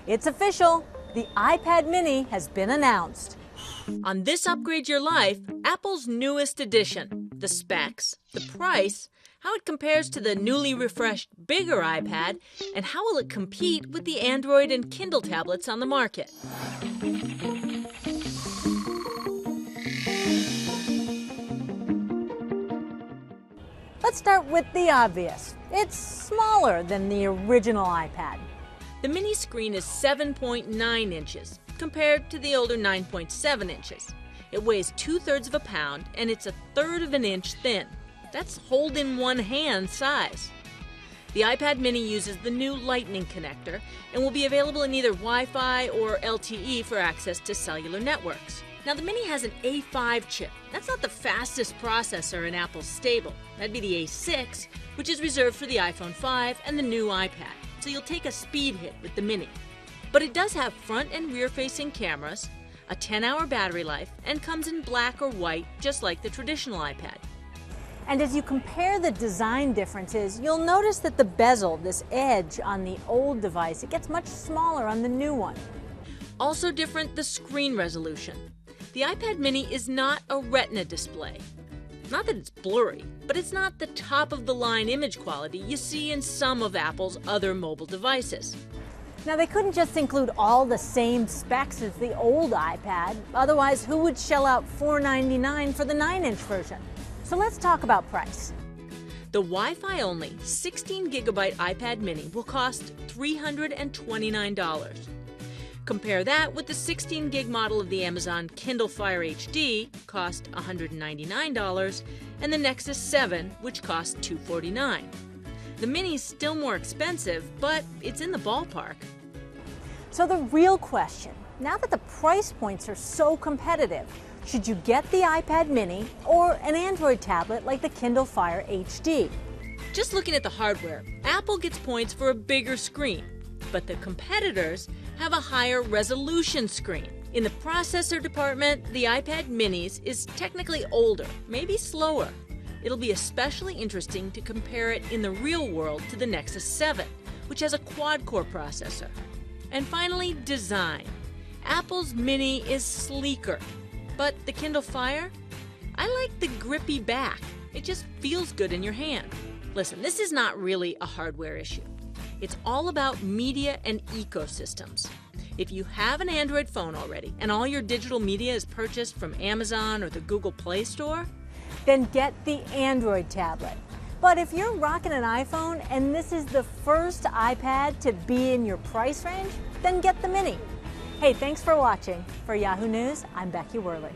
It's official. The iPad mini has been announced. On this Upgrade Your Life, Apple's newest edition, the specs, the price, how it compares to the newly refreshed, bigger iPad, and how will it compete with the Android and Kindle tablets on the market. Let's start with the obvious. It's smaller than the original iPad. The mini screen is 7.9 inches, compared to the older 9.7 inches. It weighs 2/3 of a pound, and it's 1/3 of an inch thin. That's hold-in-one-hand size. The iPad mini uses the new Lightning connector and will be available in either Wi-Fi or LTE for access to cellular networks. Now, the Mini has an A5 chip. That's not the fastest processor in Apple's stable. That'd be the A6, which is reserved for the iPhone 5 and the new iPad. So you'll take a speed hit with the Mini. But it does have front and rear-facing cameras, a 10-hour battery life, and comes in black or white, just like the traditional iPad. And as you compare the design differences, you'll notice that the bezel, this edge on the old device, it gets much smaller on the new one. Also different, the screen resolution. The iPad mini is not a Retina display. Not that it's blurry, but it's not the top-of-the-line image quality you see in some of Apple's other mobile devices. Now, they couldn't just include all the same specs as the old iPad. Otherwise, who would shell out $499 for the 9-inch version? So let's talk about price. The Wi-Fi only 16GB iPad mini will cost $329. Compare that with the 16GB model of the Amazon Kindle Fire HD, cost $199, and the Nexus 7, which costs $249. The Mini's still more expensive, but it's in the ballpark. So the real question, now that the price points are so competitive, should you get the iPad mini or an Android tablet like the Kindle Fire HD? Just looking at the hardware, Apple gets points for a bigger screen, but the competitors have a higher resolution screen. In the processor department, the iPad minis is technically older, maybe slower. It'll be especially interesting to compare it in the real world to the Nexus 7, which has a quad-core processor. And finally, design. Apple's mini is sleeker, but the Kindle Fire? I like the grippy back. It just feels good in your hand. Listen, this is not really a hardware issue. It's all about media and ecosystems. If you have an Android phone already and all your digital media is purchased from Amazon or the Google Play Store, then get the Android tablet. But if you're rocking an iPhone and this is the first iPad to be in your price range, then get the Mini. Hey, thanks for watching. For Yahoo News, I'm Becky Worley.